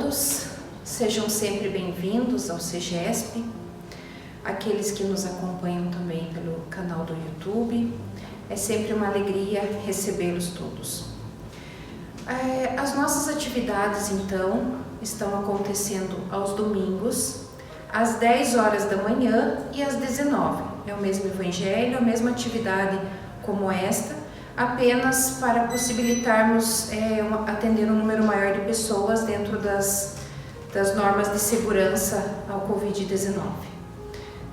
todos, sejam sempre bem-vindos ao CEGESP, aqueles que nos acompanham também pelo canal do YouTube, é sempre uma alegria recebê-los todos. As nossas atividades então estão acontecendo aos domingos, às 10 horas da manhã e às 19. É o mesmo evangelho, a mesma atividade como esta, apenas para possibilitarmos atender um número maior de pessoas dentro das normas de segurança ao Covid-19.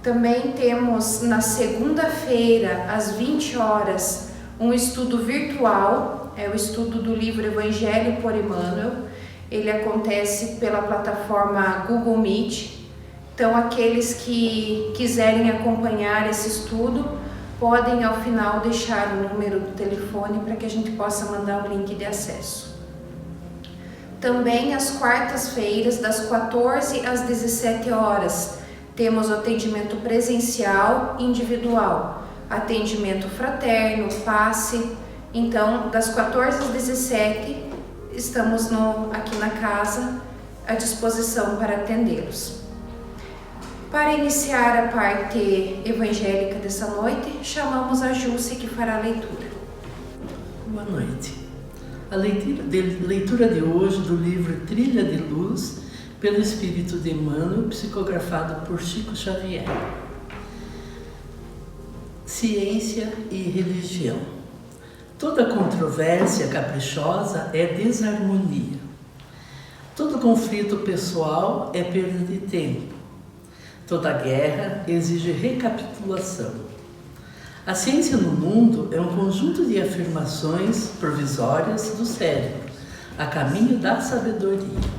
Também temos na segunda-feira, às 20 horas, um estudo virtual, é o estudo do livro Evangelho por Emmanuel. Ele acontece pela plataforma Google Meet. Então, aqueles que quiserem acompanhar esse estudo, podem ao final deixar o número do telefone para que a gente possa mandar o link de acesso. Também às quartas-feiras, das 14 às 17 horas, temos o atendimento presencial individual, atendimento fraterno, passe. Então, das 14 às 17, estamos aqui na casa à disposição para atendê-los. Para iniciar a parte evangélica dessa noite, chamamos a Jússia que fará a leitura. Boa noite. A leitura de hoje do livro Trilha de Luz, pelo Espírito de Emmanuel, psicografado por Chico Xavier. Ciência e religião. Toda controvérsia caprichosa é desarmonia. Todo conflito pessoal é perda de tempo. Toda guerra exige recapitulação. A ciência no mundo é um conjunto de afirmações provisórias do cérebro, a caminho da sabedoria.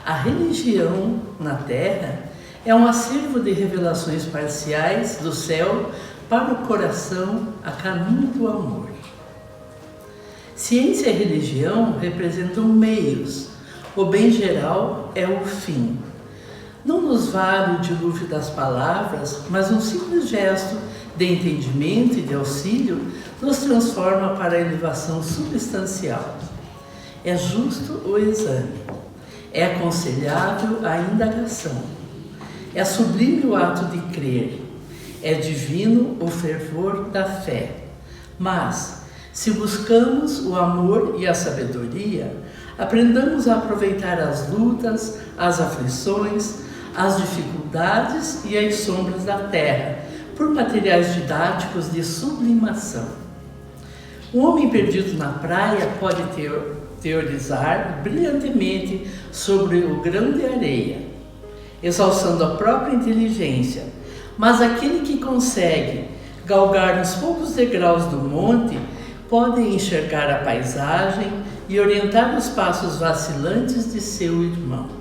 A religião na Terra é um acervo de revelações parciais do céu para o coração, a caminho do amor. Ciência e religião representam meios, o bem geral é o fim. Não nos vale o dilúvio das palavras, mas um simples gesto de entendimento e de auxílio nos transforma para a elevação substancial. É justo o exame, é aconselhável a indagação, é sublime o ato de crer, é divino o fervor da fé. Mas, se buscamos o amor e a sabedoria, aprendamos a aproveitar as lutas, as aflições, as dificuldades e as sombras da terra, por materiais didáticos de sublimação. Um homem perdido na praia pode teorizar brilhantemente sobre o grão de areia, exalçando a própria inteligência, mas aquele que consegue galgar uns poucos degraus do monte pode enxergar a paisagem e orientar os passos vacilantes de seu irmão.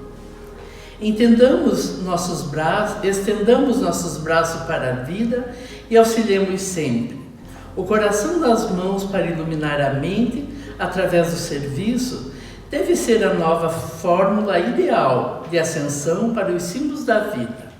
Estendamos nossos braços para a vida e auxiliemos sempre. O coração das mãos para iluminar a mente através do serviço deve ser a nova fórmula ideal de ascensão para os cimos da vida.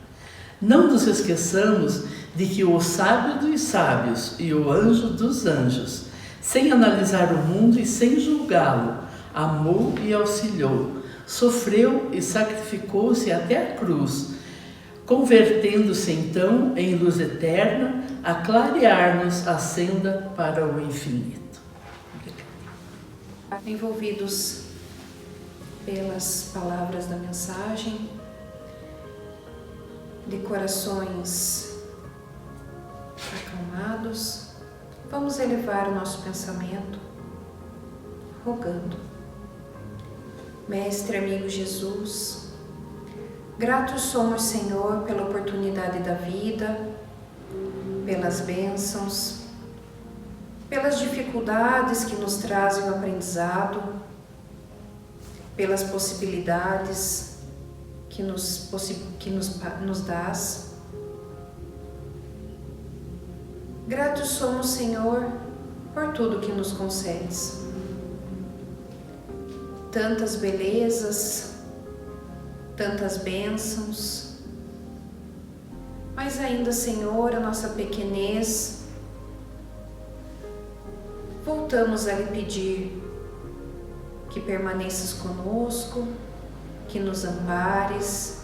Não nos esqueçamos de que o sábio dos sábios e o anjo dos anjos, sem analisar o mundo e sem julgá-lo, amou e auxiliou, sofreu e sacrificou-se até a cruz, convertendo-se então em luz eterna a clarear-nos a senda para o infinito. Envolvidos pelas palavras da mensagem, de corações acalmados, vamos elevar o nosso pensamento, rogando. Mestre amigo Jesus, gratos somos, Senhor, pela oportunidade da vida, pelas bênçãos, pelas dificuldades que nos trazem o aprendizado, pelas possibilidades que nos dás. Gratos somos, Senhor, por tudo que nos concedes. Tantas belezas, tantas bênçãos, mas ainda, Senhor, a nossa pequenez, voltamos a lhe pedir que permaneças conosco, que nos ampares,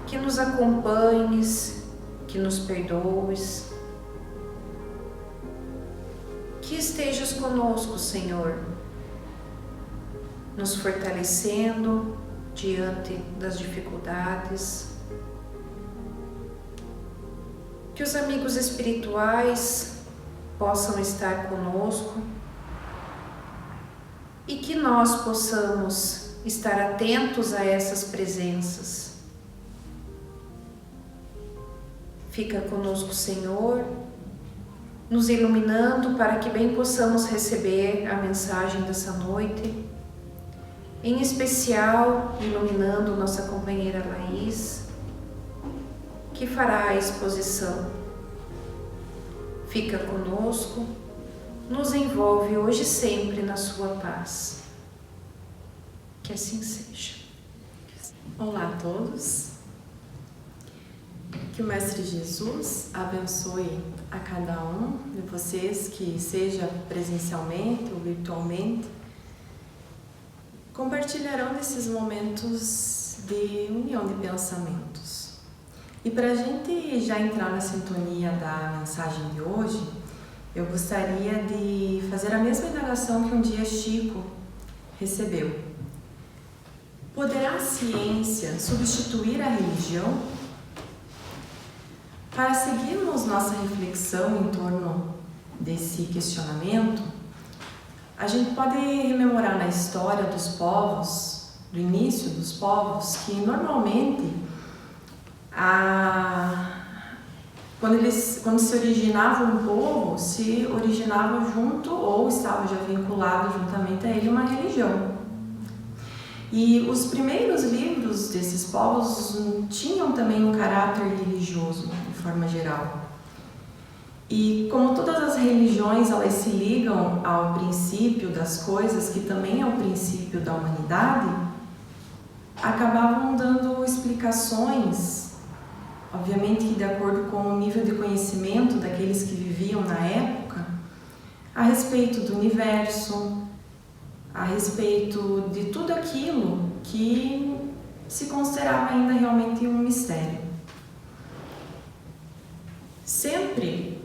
que nos acompanhes, que nos perdoes, que estejas conosco, Senhor, nos fortalecendo diante das dificuldades, que os amigos espirituais possam estar conosco e que nós possamos estar atentos a essas presenças. Fica conosco, Senhor, nos iluminando para que bem possamos receber a mensagem dessa noite, em especial iluminando nossa companheira Laís, que fará a exposição. Fica conosco, nos envolve hoje e sempre na sua paz. Que assim seja. Olá a todos. Que o Mestre Jesus abençoe a cada um de vocês, que seja presencialmente ou virtualmente, compartilharão desses momentos de união de pensamentos. E para a gente já entrar na sintonia da mensagem de hoje, eu gostaria de fazer a mesma indagação que um dia Chico recebeu. Poderá a ciência substituir a religião? Para seguirmos nossa reflexão em torno desse questionamento, a gente pode rememorar na história dos povos, do início dos povos, que normalmente, quando se originava um povo, se originava junto ou estava já vinculado juntamente a ele uma religião. E os primeiros livros desses povos tinham também um caráter religioso, de forma geral. E como todas as religiões, elas se ligam ao princípio das coisas, que também é o princípio da humanidade, acabavam dando explicações, obviamente que de acordo com o nível de conhecimento daqueles que viviam na época, a respeito do universo, a respeito de tudo aquilo que se considerava ainda realmente um mistério. Sempre,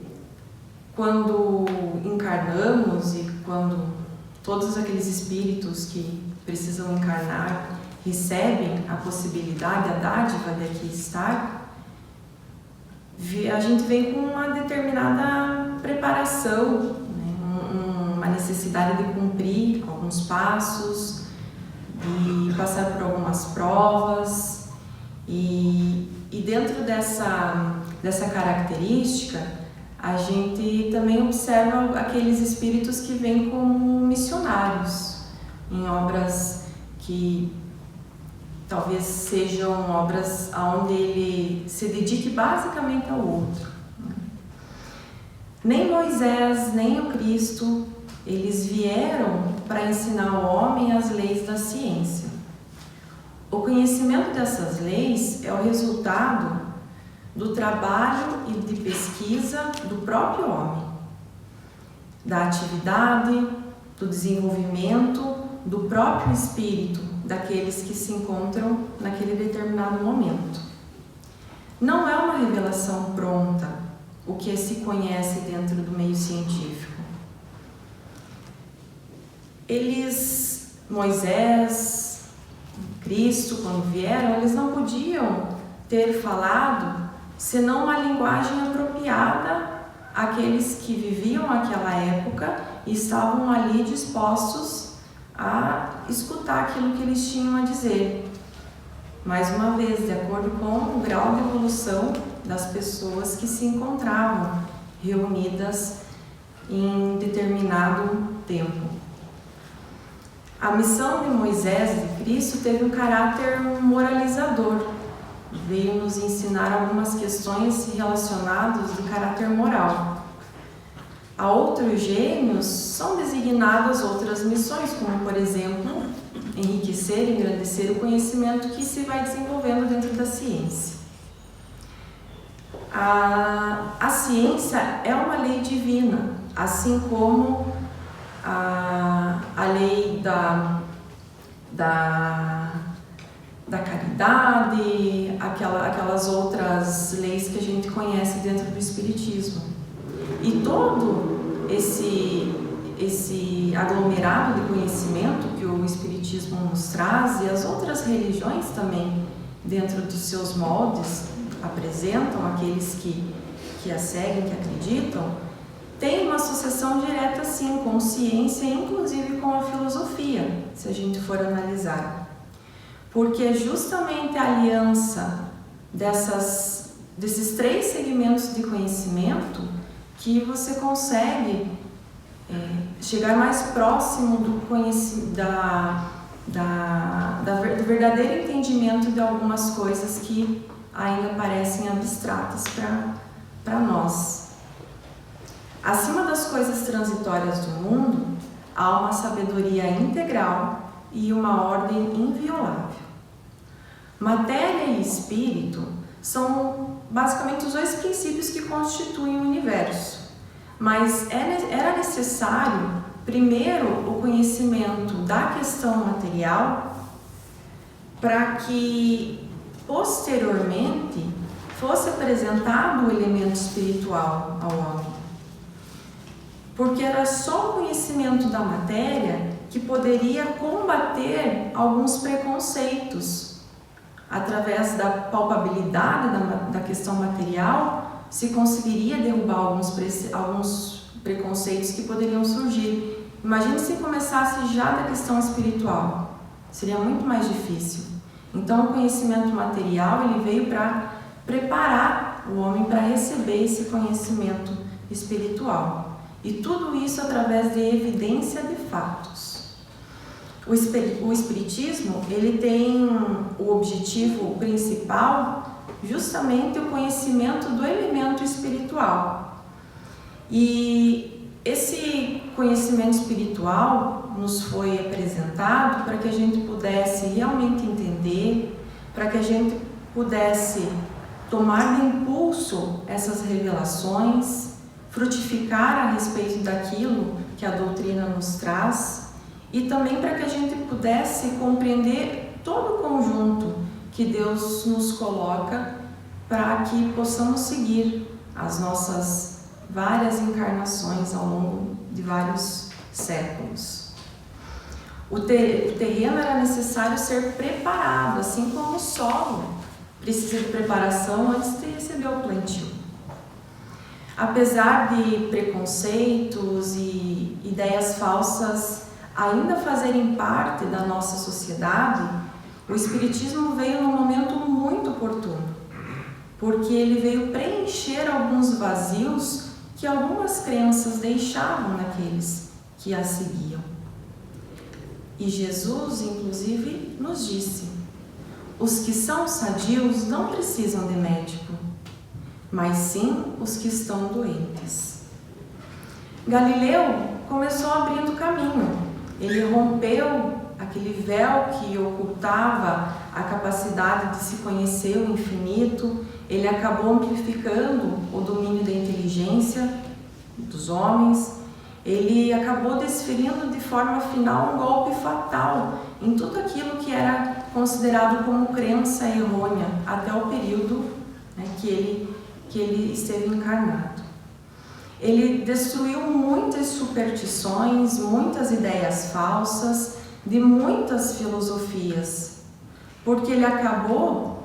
quando encarnamos e quando todos aqueles espíritos que precisam encarnar recebem a possibilidade, a dádiva de aqui estar, a gente vem com uma determinada preparação, uma necessidade de cumprir alguns passos, de passar por algumas provas, e dentro dessa característica, a gente também observa aqueles espíritos que vêm como missionários em obras que talvez sejam obras onde ele se dedique basicamente ao outro. Nem Moisés, nem o Cristo, eles vieram para ensinar ao homem as leis da ciência. O conhecimento dessas leis é o resultado do trabalho e de pesquisa do próprio homem, da atividade, do desenvolvimento do próprio espírito daqueles que se encontram naquele determinado momento. Não é uma revelação pronta o que se conhece dentro do meio científico. Moisés, Cristo, quando vieram, eles não podiam ter falado senão uma linguagem apropriada àqueles que viviam aquela época e estavam ali dispostos a escutar aquilo que eles tinham a dizer. Mais uma vez, de acordo com o grau de evolução das pessoas que se encontravam reunidas em determinado tempo. A missão de Moisés e de Cristo teve um caráter moralizador. Veio nos ensinar algumas questões relacionadas de caráter moral. A outros gênios são designadas outras missões, como, por exemplo, enriquecer e engrandecer o conhecimento que se vai desenvolvendo dentro da ciência. A ciência é uma lei divina, assim como a lei da caridade, aquelas outras leis que a gente conhece dentro do Espiritismo. E todo esse aglomerado de conhecimento que o Espiritismo nos traz, e as outras religiões também, dentro dos seus moldes, apresentam aqueles que a seguem, que acreditam, tem uma associação direta, sim, com ciência, inclusive com a filosofia, se a gente for analisar. Porque é justamente a aliança desses 3 segmentos de conhecimento que você consegue chegar mais próximo do verdadeiro entendimento de algumas coisas que ainda parecem abstratas para nós. Acima das coisas transitórias do mundo, há uma sabedoria integral e uma ordem inviolável. Matéria e espírito são basicamente os 2 princípios que constituem o universo, mas era necessário, primeiro, o conhecimento da questão material para que, posteriormente, fosse apresentado o elemento espiritual ao homem. Porque era só o conhecimento da matéria que poderia combater alguns preconceitos. Através da palpabilidade da questão material, se conseguiria derrubar alguns preconceitos que poderiam surgir. Imagine se começasse já da questão espiritual, seria muito mais difícil. Então, o conhecimento material ele veio para preparar o homem para receber esse conhecimento espiritual. E tudo isso através de evidência de fatos. O Espiritismo ele tem o objetivo principal justamente o conhecimento do elemento espiritual. E esse conhecimento espiritual nos foi apresentado para que a gente pudesse realmente entender, para que a gente pudesse tomar de impulso essas revelações, frutificar a respeito daquilo que a doutrina nos traz e também para que a gente pudesse compreender todo o conjunto que Deus nos coloca para que possamos seguir as nossas várias encarnações ao longo de vários séculos. O terreno era necessário ser preparado, assim como o solo precisa de preparação antes de receber o plantio. Apesar de preconceitos e ideias falsas ainda fazerem parte da nossa sociedade, o Espiritismo veio num momento muito oportuno, porque ele veio preencher alguns vazios que algumas crenças deixavam naqueles que a seguiam. E Jesus, inclusive, nos disse: os que são sadios não precisam de médico, mas sim os que estão doentes. Galileu começou abrindo caminho. Ele rompeu aquele véu que ocultava a capacidade de se conhecer o infinito. Ele acabou amplificando o domínio da inteligência dos homens. Ele acabou desferindo de forma final um golpe fatal em tudo aquilo que era considerado como crença errônea até o período que ele esteve encarnado. Ele destruiu muitas superstições, muitas ideias falsas, de muitas filosofias, porque ele acabou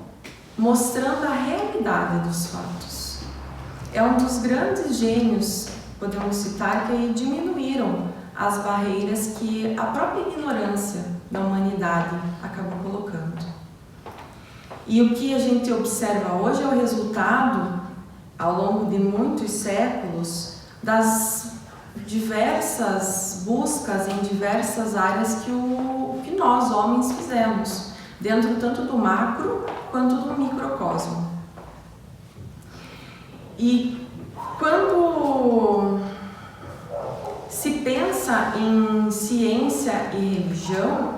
mostrando a realidade dos fatos. É um dos grandes gênios, podemos citar, que diminuíram as barreiras que a própria ignorância da humanidade acabou colocando. E o que a gente observa hoje é o resultado, ao longo de muitos séculos, das diversas buscas em diversas áreas que nós, homens, fizemos, dentro tanto do macro quanto do microcosmo. E quando se pensa em ciência e religião,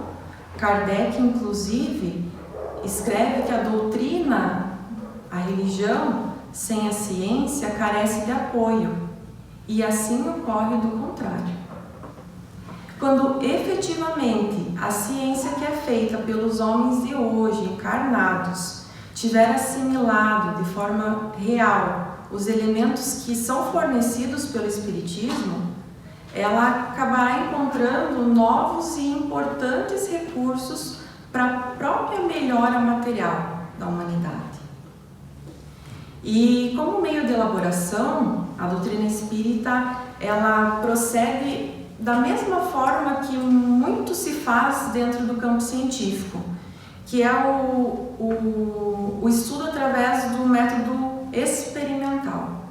Kardec, inclusive, escreve que a doutrina, a religião, sem a ciência, carece de apoio, e assim ocorre do contrário. quando efetivamente a ciência que é feita pelos homens de hoje, encarnados, tiver assimilado de forma real os elementos que são fornecidos pelo Espiritismo, ela acabará encontrando novos e importantes recursos para a própria melhora material da humanidade. E como meio de elaboração, a doutrina espírita, ela procede da mesma forma que muito se faz dentro do campo científico, que é o estudo através do método experimental.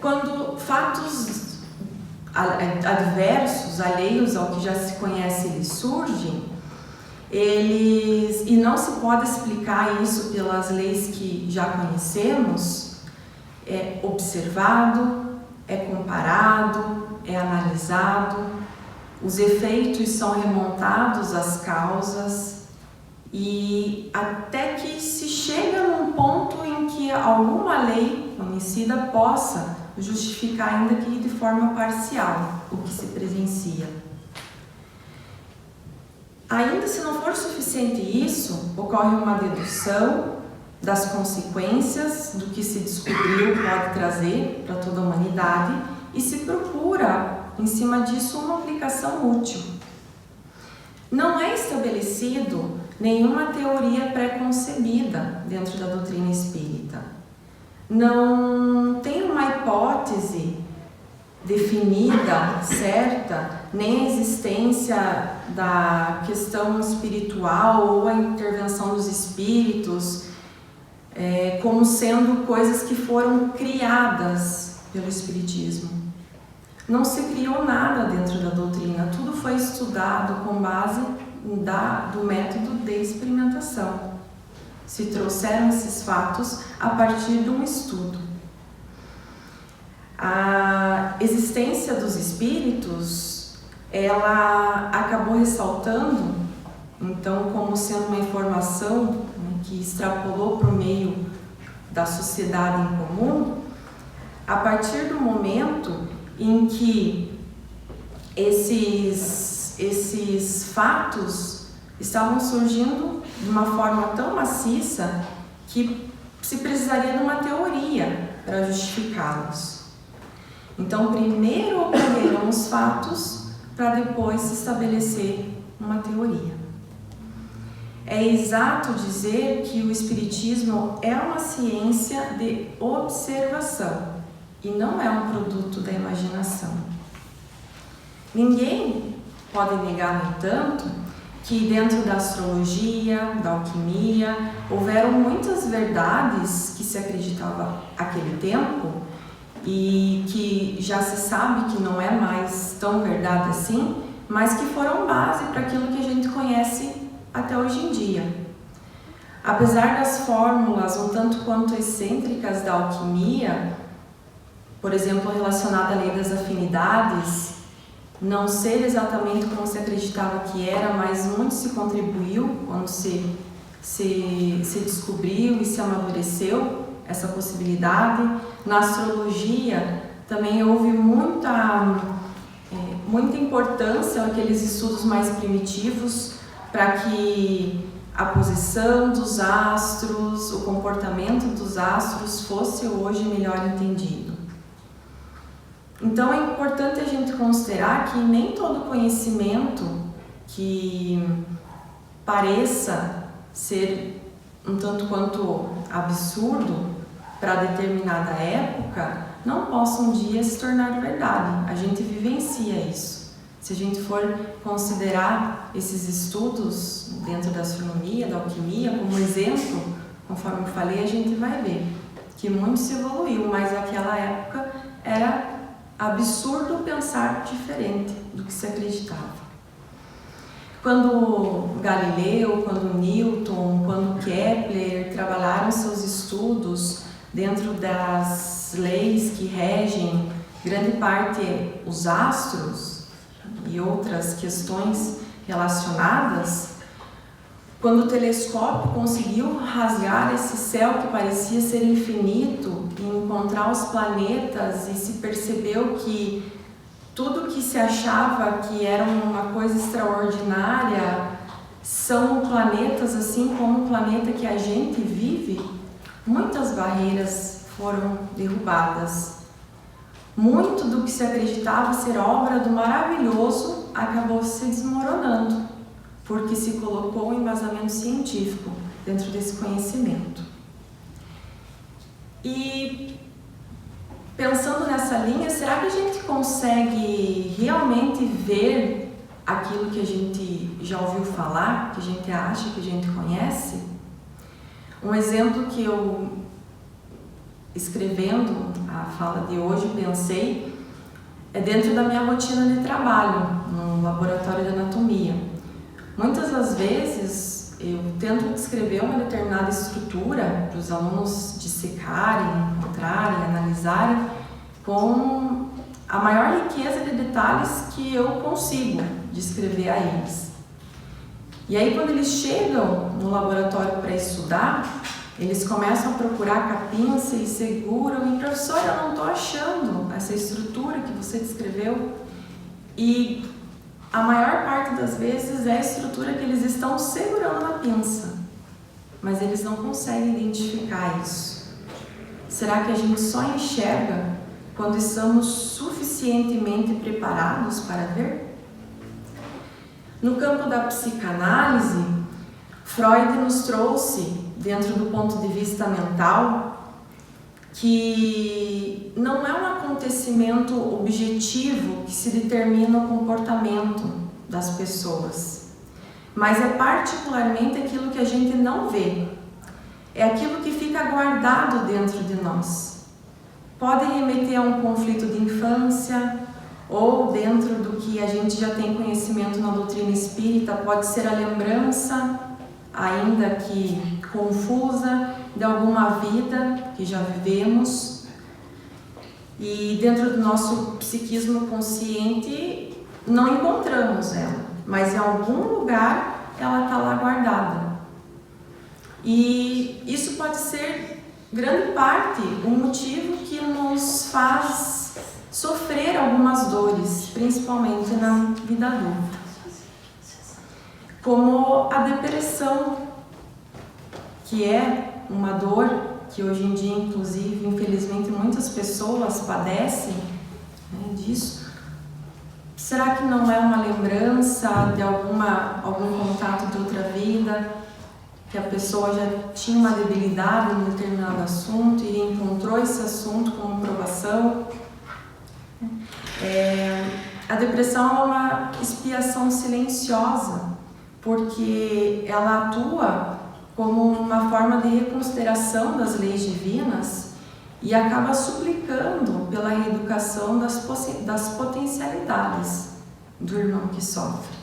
Quando fatos adversos, alheios ao que já se conhece, eles surgem, e não se pode explicar isso pelas leis que já conhecemos, é observado, é comparado, é analisado, os efeitos são remontados às causas e até que se chega num ponto em que alguma lei conhecida possa justificar, ainda que de forma parcial, o que se presencia. Ainda se não for suficiente isso, ocorre uma dedução das consequências do que se descobriu pode trazer para toda a humanidade e se procura, em cima disso, uma aplicação útil. Não é estabelecido nenhuma teoria pré-concebida dentro da doutrina espírita. Não tem uma hipótese definida, certa, nem a existência da questão espiritual ou a intervenção dos espíritos como sendo coisas que foram criadas pelo Espiritismo. Não se criou nada dentro da doutrina, tudo foi estudado com base do método de experimentação. Se trouxeram esses fatos a partir de um estudo. A existência dos espíritos, ela acabou ressaltando, então, como sendo uma informação que extrapolou para o meio da sociedade em comum, a partir do momento em que esses fatos estavam surgindo de uma forma tão maciça que se precisaria de uma teoria para justificá-los. Então, primeiro ocorreram os fatos para depois se estabelecer uma teoria. É exato dizer que o Espiritismo é uma ciência de observação e não é um produto da imaginação. Ninguém pode negar, no entanto, que dentro da astrologia, da alquimia, houveram muitas verdades que se acreditava naquele tempo e que já se sabe que não é mais tão verdade assim, mas que foram base para aquilo que a gente conhece até hoje em dia. Apesar das fórmulas um tanto quanto excêntricas da alquimia, por exemplo, relacionada à lei das afinidades, não ser exatamente como se acreditava que era, mas muito se contribuiu quando se descobriu e se amadureceu essa possibilidade. Na astrologia também houve muita importância aqueles estudos mais primitivos para que a posição dos astros, o comportamento dos astros fosse hoje melhor entendido. Então é importante a gente considerar que nem todo conhecimento que pareça ser um tanto quanto absurdo para determinada época não possa um dia se tornar verdade. A gente vivencia isso. Se a gente for considerar esses estudos dentro da astronomia, da alquimia, como exemplo, conforme eu falei, a gente vai ver que muito se evoluiu, mas naquela época era absurdo pensar diferente do que se acreditava. Quando Galileu, quando Newton, quando Kepler trabalharam seus estudos dentro das leis que regem grande parte os astros e outras questões relacionadas, quando o telescópio conseguiu rasgar esse céu que parecia ser infinito e encontrar os planetas e se percebeu que tudo que se achava que era uma coisa extraordinária são planetas, assim como o planeta que a gente vive, muitas barreiras foram derrubadas. Muito do que se acreditava ser obra do maravilhoso acabou se desmoronando, porque se colocou um embasamento científico dentro desse conhecimento. E pensando nessa linha, será que a gente consegue realmente ver aquilo que a gente já ouviu falar, que a gente acha, que a gente conhece? Um exemplo que eu, escrevendo a fala de hoje, pensei, é dentro da minha rotina de trabalho, no laboratório de anatomia. Muitas das vezes eu tento descrever uma determinada estrutura para os alunos dissecarem, encontrarem, analisarem com a maior riqueza de detalhes que eu consigo descrever a eles. E aí, quando eles chegam no laboratório para estudar, eles começam a procurar com a pinça e seguram, e professor, eu não estou achando essa estrutura que você descreveu. E a maior parte das vezes é a estrutura que eles estão segurando na pinça, mas eles não conseguem identificar isso. Será que a gente só enxerga quando estamos suficientemente preparados para ver? No campo da psicanálise, Freud nos trouxe, dentro do ponto de vista mental, que não é um acontecimento objetivo que se determina o comportamento das pessoas, mas é particularmente aquilo que a gente não vê, é aquilo que fica guardado dentro de nós. Pode remeter a um conflito de infância, ou dentro do que a gente já tem conhecimento na doutrina espírita, pode ser a lembrança, ainda que confusa, de alguma vida que já vivemos. E dentro do nosso psiquismo consciente não encontramos ela, mas em algum lugar ela está lá guardada. E isso pode ser, grande parte, o motivo que nos faz sofrer algumas dores, principalmente na vida adulta, como a depressão, que é uma dor que hoje em dia, inclusive, infelizmente, muitas pessoas padecem, né, disso. Será que não é uma lembrança de algum contato de outra vida, que a pessoa já tinha uma debilidade em um determinado assunto e encontrou esse assunto como provação? A depressão é uma expiação silenciosa, porque ela atua como uma forma de reconsideração das leis divinas e acaba suplicando pela reeducação das potencialidades do irmão que sofre.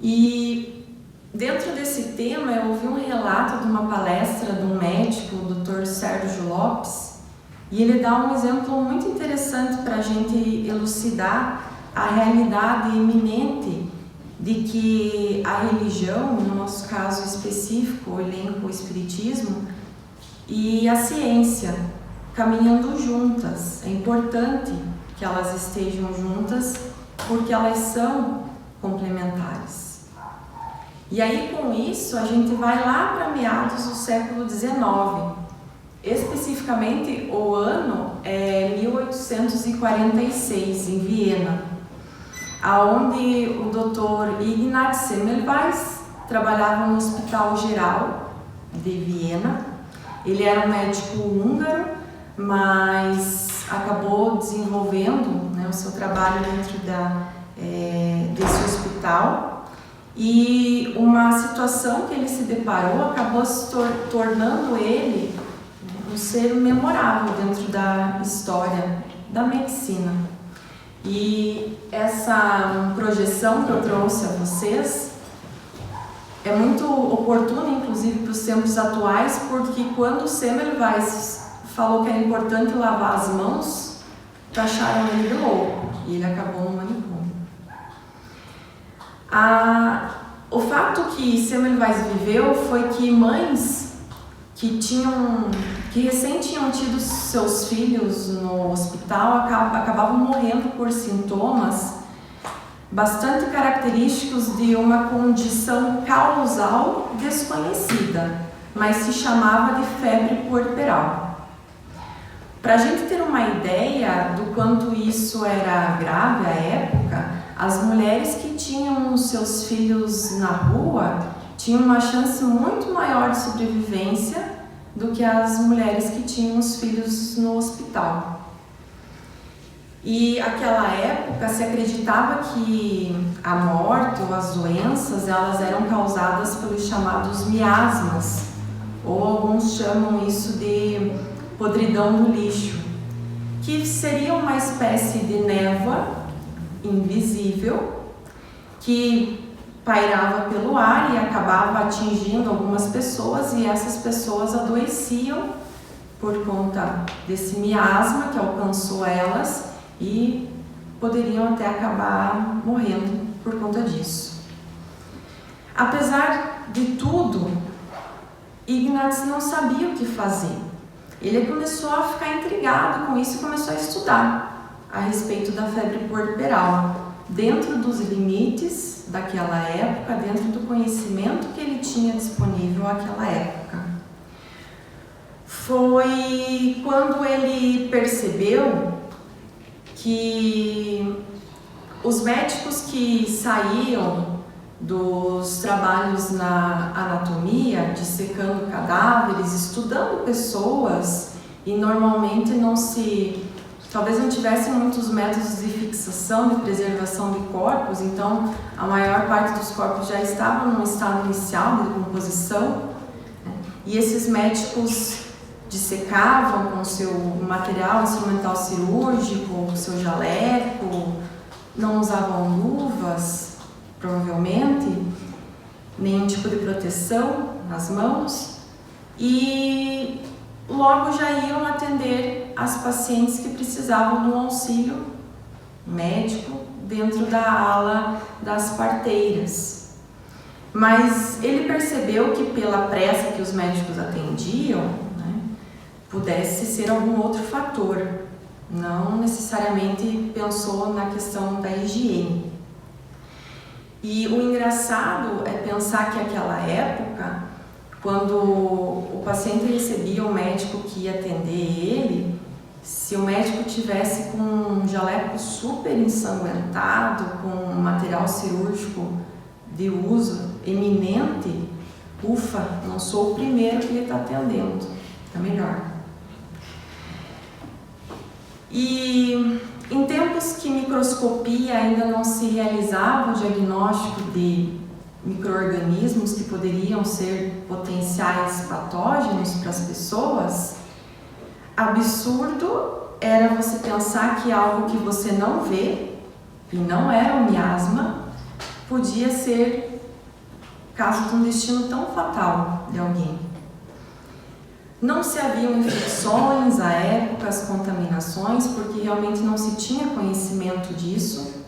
E dentro desse tema eu ouvi um relato de uma palestra de um médico, o Dr. Sérgio Lopes, e ele dá um exemplo muito interessante para a gente elucidar a realidade iminente de que a religião, no nosso caso específico, o elenco, o espiritismo, e a ciência caminhando juntas. É importante que elas estejam juntas porque elas são complementares. E aí, com isso, a gente vai lá para meados do século XIX. Especificamente, o ano é 1846, em Viena, aonde o Dr. Ignaz Semmelweis trabalhava no Hospital Geral de Viena. Ele era um médico húngaro, mas acabou desenvolvendo, né, o seu trabalho dentro desse hospital. E uma situação que ele se deparou acabou se tornando ele um ser memorável dentro da história da medicina. E essa projeção que eu trouxe a vocês é muito oportuna, inclusive, para os tempos atuais, porque quando o Semmelweis falou que era importante lavar as mãos, taxaram ele de louco e ele acabou no manicômio. O fato que Semmelweis viveu foi que mães que que recém tinham tido seus filhos no hospital, acabavam morrendo por sintomas bastante característicos de uma condição causal desconhecida, mas se chamava de febre puerperal. Para a gente ter uma ideia do quanto isso era grave à época, as mulheres que tinham os seus filhos na rua tinham uma chance muito maior de sobrevivência do que as mulheres que tinham os filhos no hospital. E naquela época se acreditava que a morte ou as doenças elas eram causadas pelos chamados miasmas, ou alguns chamam isso de podridão do lixo, que seria uma espécie de névoa invisível que pairava pelo ar e acabava atingindo algumas pessoas, e essas pessoas adoeciam por conta desse miasma que alcançou elas e poderiam até acabar morrendo por conta disso. Apesar de tudo, Ignaz não sabia o que fazer. Ele começou a ficar intrigado com isso e começou a estudar a respeito da febre puerperal, dentro dos limites daquela época, dentro do conhecimento que ele tinha disponível naquela época. Foi quando ele percebeu que os médicos que saíam dos trabalhos na anatomia, dissecando cadáveres, estudando pessoas, e normalmente talvez não tivessem muitos métodos de fixação, de preservação de corpos, então a maior parte dos corpos já estavam num estado inicial de decomposição, né? E esses médicos dissecavam com seu material instrumental cirúrgico, seu jaleco, não usavam luvas, provavelmente, nenhum tipo de proteção nas mãos, e logo já iam atender as pacientes que precisavam do auxílio médico dentro da ala das parteiras. Mas ele percebeu que pela pressa que os médicos atendiam, né, pudesse ser algum outro fator, não necessariamente pensou na questão da higiene. E o engraçado é pensar que naquela época, quando o paciente recebia o médico que ia atender ele, se o médico tivesse com um jaleco super ensanguentado, com material cirúrgico de uso eminente, ufa, não sou o primeiro que ele está atendendo, está melhor. E em tempos que microscopia ainda não se realizava o diagnóstico de micro-organismos que poderiam ser potenciais patógenos para as pessoas, absurdo era você pensar que algo que você não vê, e não era um miasma, podia ser caso de um destino tão fatal de alguém. Não se haviam infecções à época, as contaminações, porque realmente não se tinha conhecimento disso.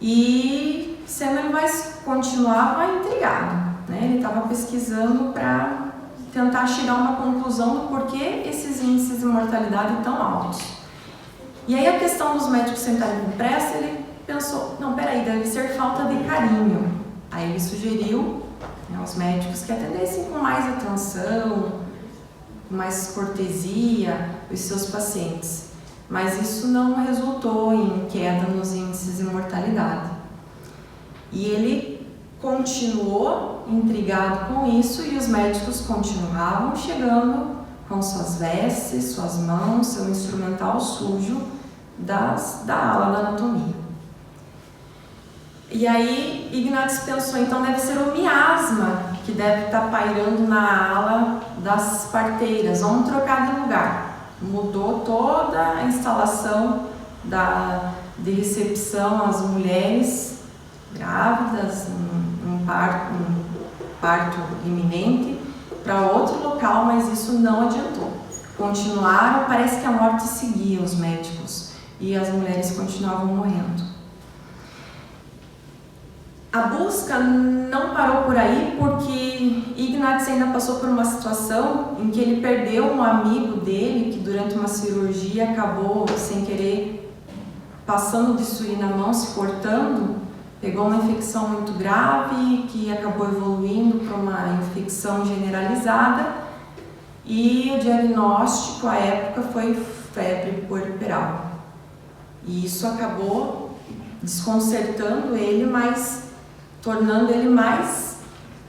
E Semmelweis continuava intrigado, né? Ele estava pesquisando para tentar chegar a uma conclusão do porquê esses índices de mortalidade tão altos. E aí a questão dos médicos sentarem com pressa, ele pensou, não, peraí, deve ser falta de carinho. Aí ele sugeriu, né, aos médicos que atendessem com mais atenção, mais cortesia os seus pacientes, mas isso não resultou em queda nos índices de mortalidade. E ele continuou intrigado com isso e os médicos continuavam chegando com suas vestes, suas mãos, seu instrumental sujo da ala da anatomia. E aí Ignaz pensou, então deve ser o miasma que deve estar pairando na ala das parteiras, vamos trocar de lugar. Mudou toda a instalação de recepção às mulheres grávidas, um parto iminente, para outro local, mas isso não adiantou. Continuaram, parece que a morte seguia os médicos e as mulheres continuavam morrendo. A busca não parou por aí, porque Ignaz ainda passou por uma situação em que ele perdeu um amigo dele, que durante uma cirurgia acabou, sem querer, passando bisturi na mão, se cortando, pegou uma infecção muito grave, que acabou evoluindo para uma infecção generalizada, e o diagnóstico à época foi febre puerperal. E isso acabou desconcertando ele, mas tornando ele mais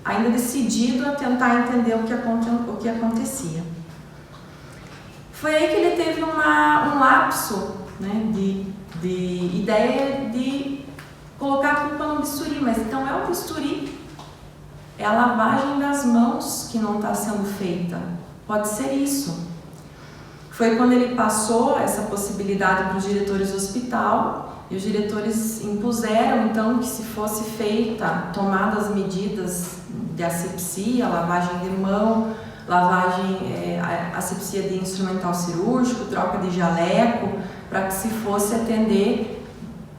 ainda decidido a tentar entender o que acontecia. Foi aí que ele teve um lapso, né, de ideia de colocar a culpa no bisturi, mas então é o bisturi, é a lavagem das mãos que não está sendo feita, pode ser isso. Foi quando ele passou essa possibilidade para os diretores do hospital, e os diretores impuseram então que se fosse feita, tomadas medidas de asepsia, lavagem de mão, asepsia de instrumental cirúrgico, troca de jaleco, para que se fosse atender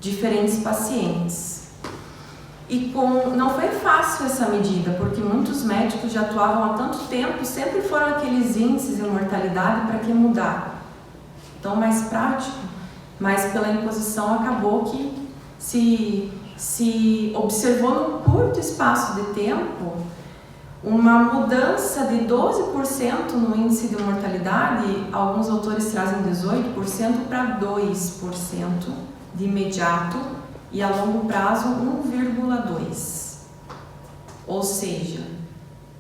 diferentes pacientes. E não foi fácil essa medida, porque muitos médicos já atuavam há tanto tempo, sempre foram aqueles índices de mortalidade, para que mudar? Então, mais prático. Mas pela imposição acabou que se observou num curto espaço de tempo uma mudança de 12% no índice de mortalidade, alguns autores trazem 18% para 2% de imediato e a longo prazo 1,2%. Ou seja,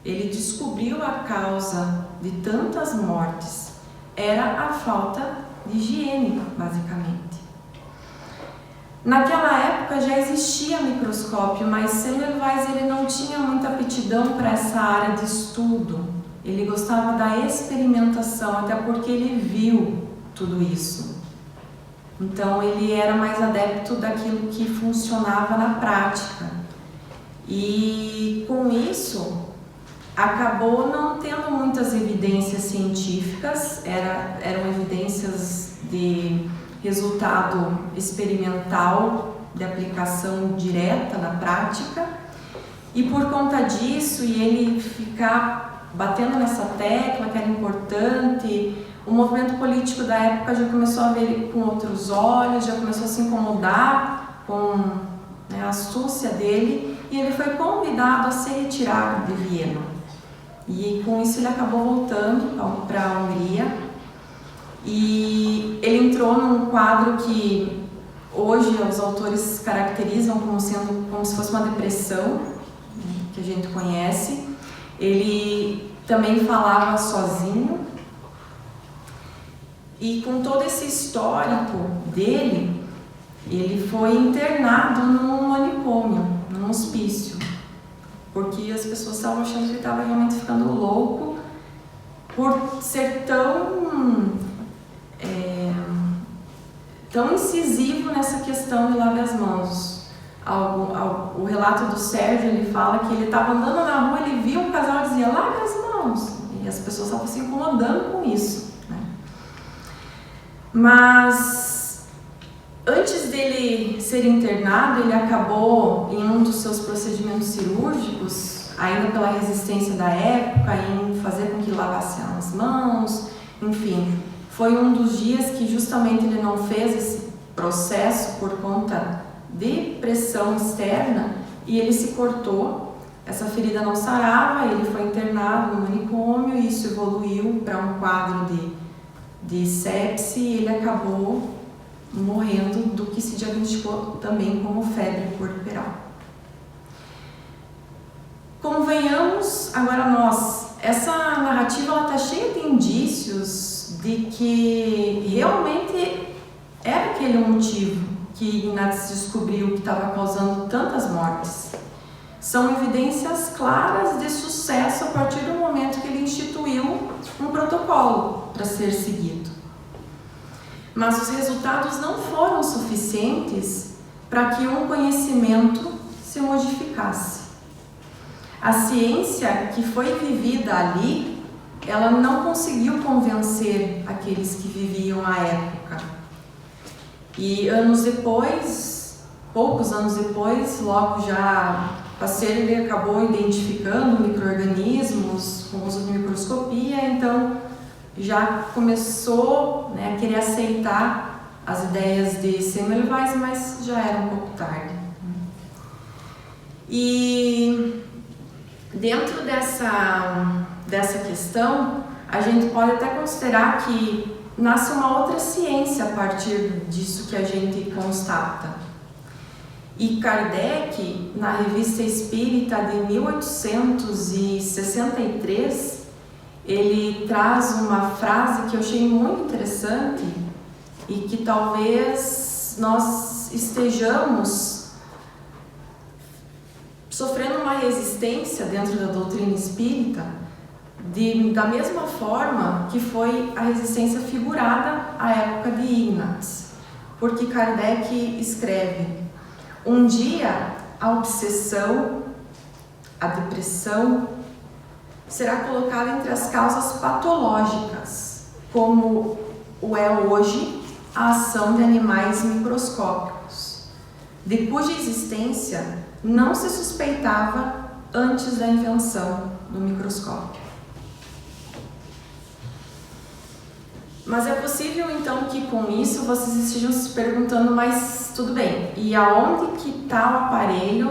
ele descobriu a causa de tantas mortes, era a falta de higiene, basicamente. Naquela época já existia microscópio, mas Semmelweis ele não tinha muita aptidão para essa área de estudo. Ele gostava da experimentação, até porque ele viu tudo isso. Então ele era mais adepto daquilo que funcionava na prática. E com isso acabou não tendo muitas evidências científicas, eram evidências de resultado experimental, de aplicação direta na prática, e por conta disso, e ele ficar batendo nessa tecla que era importante, o movimento político da época já começou a ver ele com outros olhos, já começou a se incomodar com a astúcia dele, e ele foi convidado a se retirar de Viena. E com isso ele acabou voltando para a Hungria, e ele entrou num quadro que hoje os autores caracterizam como se fosse uma depressão, que a gente conhece. Ele também falava sozinho, e com todo esse histórico dele, ele foi internado num manicômio, num hospício, porque as pessoas estavam achando que ele estava realmente ficando louco por ser tão incisivo nessa questão de lavar as mãos. O relato do Sérgio, ele fala que ele estava andando na rua, ele viu um casal e dizia, lave as mãos, e as pessoas estavam se incomodando com isso, né? Mas antes dele ser internado, ele acabou em um dos seus procedimentos cirúrgicos, ainda pela resistência da época, em fazer com que lavasse as mãos, enfim. Foi um dos dias que justamente ele não fez esse processo por conta de pressão externa, e ele se cortou, essa ferida não sarava, ele foi internado no manicômio, e isso evoluiu para um quadro de sepse, e ele acabou morrendo do que se diagnosticou também como febre puerperal. Convenhamos, agora essa narrativa está cheia de indícios de que realmente era aquele o motivo que Ignaz descobriu que estava causando tantas mortes. São evidências claras de sucesso a partir do momento que ele instituiu um protocolo para ser seguido. Mas os resultados não foram suficientes para que um conhecimento se modificasse. A ciência que foi vivida ali, ela não conseguiu convencer aqueles que viviam à época. E anos depois, poucos anos depois, logo já Pasteur, ele acabou identificando micro-organismos com uso de microscopia, então já começou, né, a querer aceitar as ideias de Semmelweis, mas já era um pouco tarde. E dentro dessa questão, a gente pode até considerar que nasce uma outra ciência a partir disso que a gente constata. E Kardec, na Revista Espírita de 1863, ele traz uma frase que eu achei muito interessante e que talvez nós estejamos sofrendo uma resistência dentro da doutrina espírita, da mesma forma que foi a resistência figurada à época de Ignaz. Porque Kardec escreve: um dia a obsessão, a depressão, será colocada entre as causas patológicas, como o é hoje a ação de animais microscópicos, de cuja existência não se suspeitava antes da invenção do microscópio. Mas é possível então que com isso vocês estejam se perguntando, mas tudo bem, e aonde que está o aparelho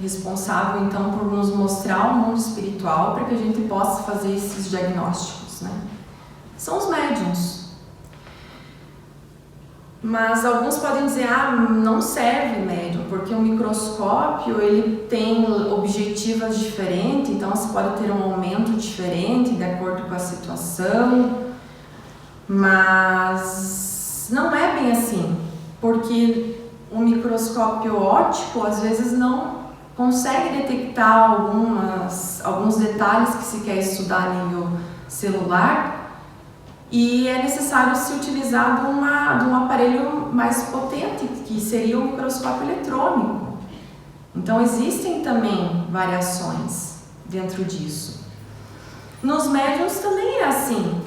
responsável então por nos mostrar o mundo espiritual para que a gente possa fazer esses diagnósticos, né? São os médiuns. Mas alguns podem dizer, não serve médium, porque o microscópio ele tem objetivas diferentes, então você pode ter um aumento diferente de acordo com a situação. Mas não é bem assim, porque o microscópio óptico às vezes não consegue detectar alguns detalhes que se quer estudar a nível celular, e é necessário se utilizar de um aparelho mais potente, que seria o microscópio eletrônico. Então existem também variações dentro disso. Nos médiuns também é assim.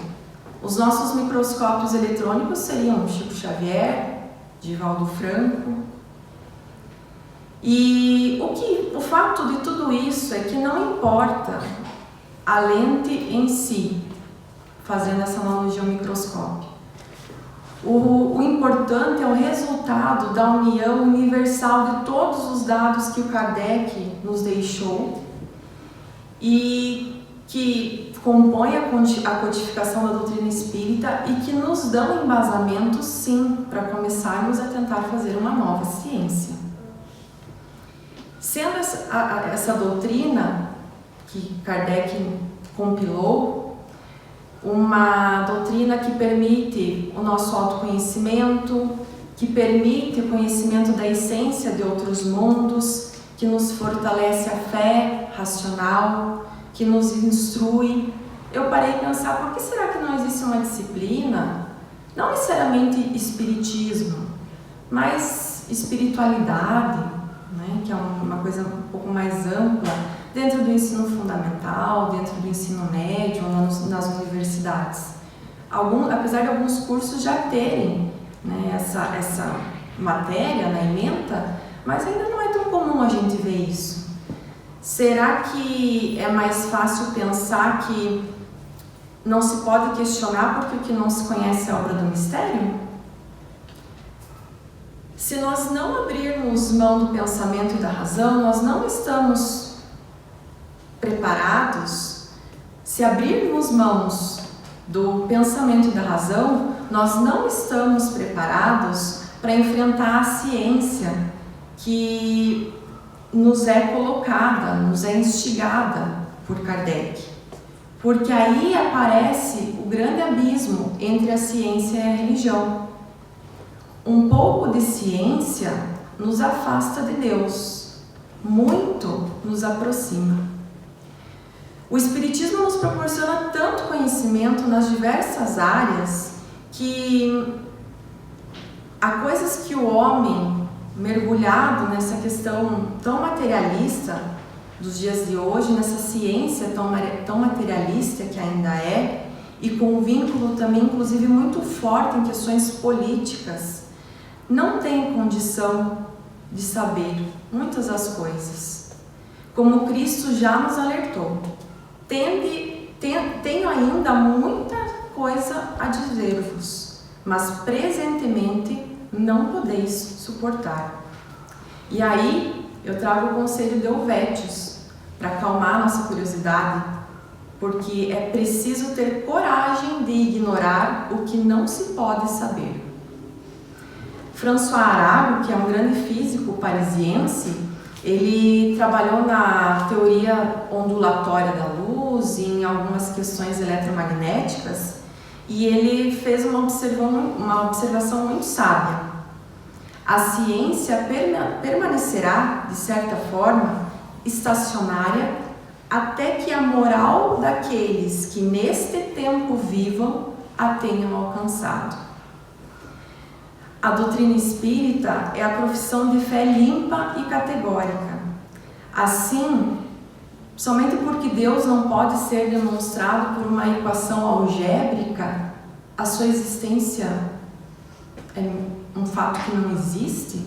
Os nossos microscópios eletrônicos seriam Chico Xavier, Divaldo Franco. E o fato de tudo isso é que não importa a lente em si, fazendo essa analogia ao microscópio. O importante é o resultado da união universal de todos os dados que o Kardec nos deixou e que compõe a codificação da doutrina espírita e que nos dão embasamento, sim, para começarmos a tentar fazer uma nova ciência. Sendo essa doutrina que Kardec compilou, uma doutrina que permite o nosso autoconhecimento, que permite o conhecimento da essência de outros mundos, que nos fortalece a fé racional, que nos instrui. Eu parei de pensar, por que será que não existe uma disciplina, não necessariamente espiritismo, mas espiritualidade, né, que é uma coisa um pouco mais ampla, dentro do ensino fundamental, dentro do ensino médio, nas universidades. Apesar de alguns cursos já terem, né, essa matéria na ementa, mas ainda não é tão comum a gente ver isso. Será que é mais fácil pensar que não se pode questionar porque o que não se conhece é obra do mistério? Se nós não abrirmos mão do pensamento e da razão, nós não estamos preparados. Se abrirmos mãos do pensamento e da razão, nós não estamos preparados para enfrentar a ciência que nos é colocada, nos é instigada por Kardec. Porque aí aparece o grande abismo entre a ciência e a religião. Um pouco de ciência nos afasta de Deus, muito nos aproxima. O Espiritismo nos proporciona tanto conhecimento nas diversas áreas que há coisas que o homem, mergulhado nessa questão tão materialista dos dias de hoje, nessa ciência tão materialista que ainda é, e com um vínculo também, inclusive, muito forte em questões políticas, não tem condição de saber muitas das coisas. Como Cristo já nos alertou, tenho ainda muita coisa a dizer-vos, mas presentemente não podeis suportar. E aí eu trago o conselho de Helvétios para acalmar nossa curiosidade, porque é preciso ter coragem de ignorar o que não se pode saber. François Arago, que é um grande físico parisiense, ele trabalhou na teoria ondulatória da luz e em algumas questões eletromagnéticas, e ele fez uma observação muito sábia. A ciência permanecerá, de certa forma, estacionária até que a moral daqueles que neste tempo vivam a tenham alcançado. A doutrina espírita é a profissão de fé limpa e categórica. Assim, somente porque Deus não pode ser demonstrado por uma equação algébrica, a sua existência é um fato que não existe?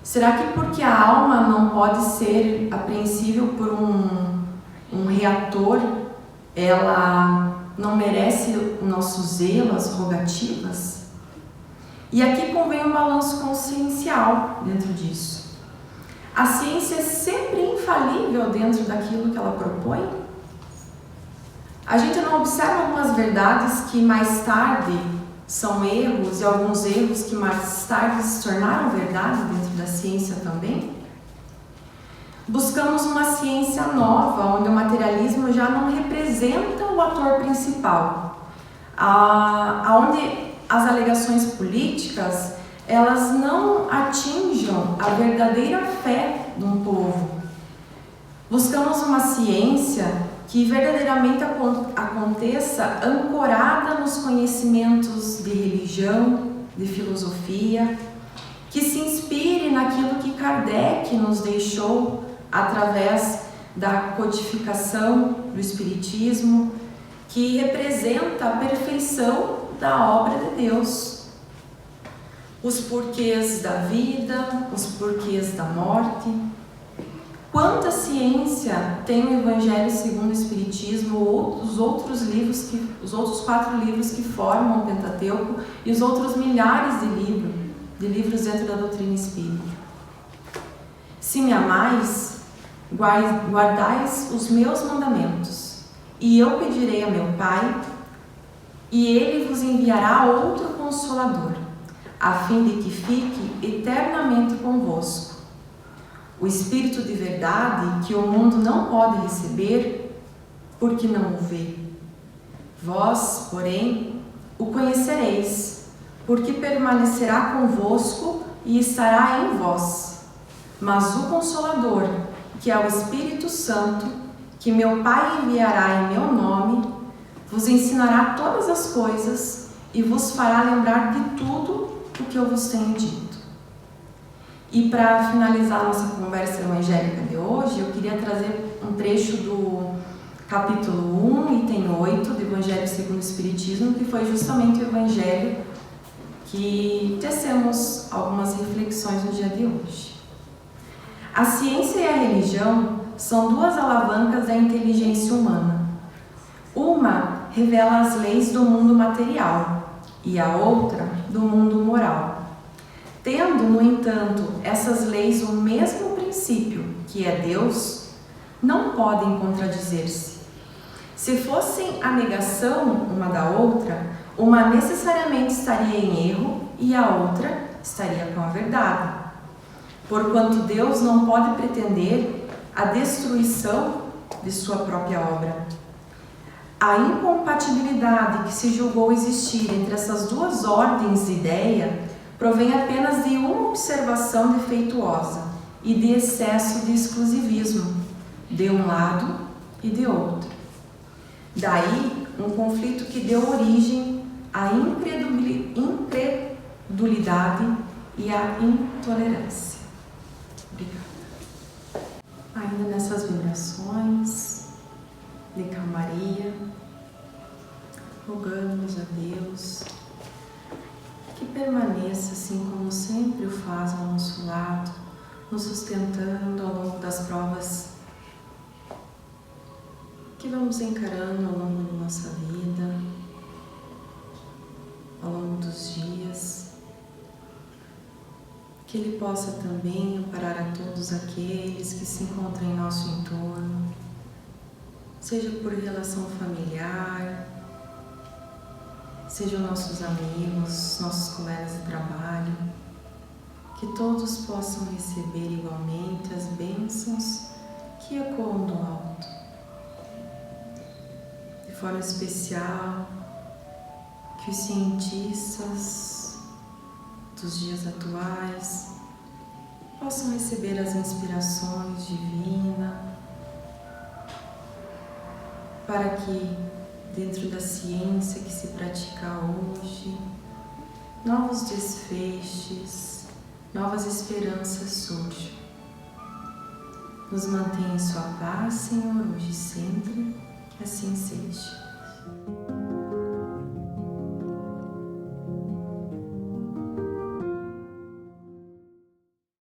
Será que porque a alma não pode ser apreensível por um reator, ela não merece o nosso zelo, as rogativas? E aqui convém um balanço consciencial dentro disso. A ciência é sempre infalível dentro daquilo que ela propõe? A gente não observa algumas verdades que mais tarde são erros, e alguns erros que mais tarde se tornaram verdade dentro da ciência também? Buscamos uma ciência nova, onde o materialismo já não representa o ator principal, onde as alegações políticas elas não atinjam a verdadeira fé de um povo. Buscamos uma ciência que verdadeiramente aconteça ancorada nos conhecimentos de religião, de filosofia, que se inspire naquilo que Kardec nos deixou através da codificação do Espiritismo, que representa a perfeição da obra de Deus. Os porquês da vida, os porquês da morte. Quanta ciência tem o Evangelho segundo o Espiritismo ou os outros livros, os outros 4 livros que formam o Pentateuco e os outros milhares de livros dentro da doutrina espírita. Se me amais, guardais os meus mandamentos, e eu pedirei a meu Pai, e ele vos enviará outro Consolador, a fim de que fique eternamente convosco. O Espírito de verdade que o mundo não pode receber, porque não o vê. Vós, porém, o conhecereis, porque permanecerá convosco e estará em vós. Mas o Consolador, que é o Espírito Santo, que meu Pai enviará em meu nome, vos ensinará todas as coisas e vos fará lembrar de tudo o que eu vos tenho dito. E para finalizar nossa conversa evangélica de hoje, eu queria trazer um trecho do capítulo 1, item 8 do Evangelho segundo o Espiritismo, que foi justamente o Evangelho que tecemos algumas reflexões no dia de hoje. A ciência e a religião são 2 alavancas da inteligência humana. Uma revela as leis do mundo material e a outra do mundo moral. Tendo, no entanto, essas leis o mesmo princípio, que é Deus, não podem contradizer-se. Se fossem a negação uma da outra, uma necessariamente estaria em erro e a outra estaria com a verdade. Porquanto Deus não pode pretender a destruição de sua própria obra. A incompatibilidade que se julgou existir entre essas 2 ordens de ideia provém apenas de uma observação defeituosa e de excesso de exclusivismo, de um lado e de outro. Daí, um conflito que deu origem à incredulidade e à intolerância. Obrigada. Ainda nessas vibrações de calmaria, rogamos a Deus que permaneça assim como sempre o faz ao nosso lado, nos sustentando ao longo das provas que vamos encarando ao longo da nossa vida, ao longo dos dias. Que Ele possa também amparar a todos aqueles que se encontram em nosso entorno, seja por relação familiar, sejam nossos amigos, nossos colegas de trabalho, que todos possam receber igualmente as bênçãos que ecoam do alto. De forma especial, que os cientistas dos dias atuais possam receber as inspirações divinas para que, dentro da ciência que se pratica hoje, novos desfechos, novas esperanças surjam. Nos mantenha em sua paz, Senhor, hoje e sempre, assim seja.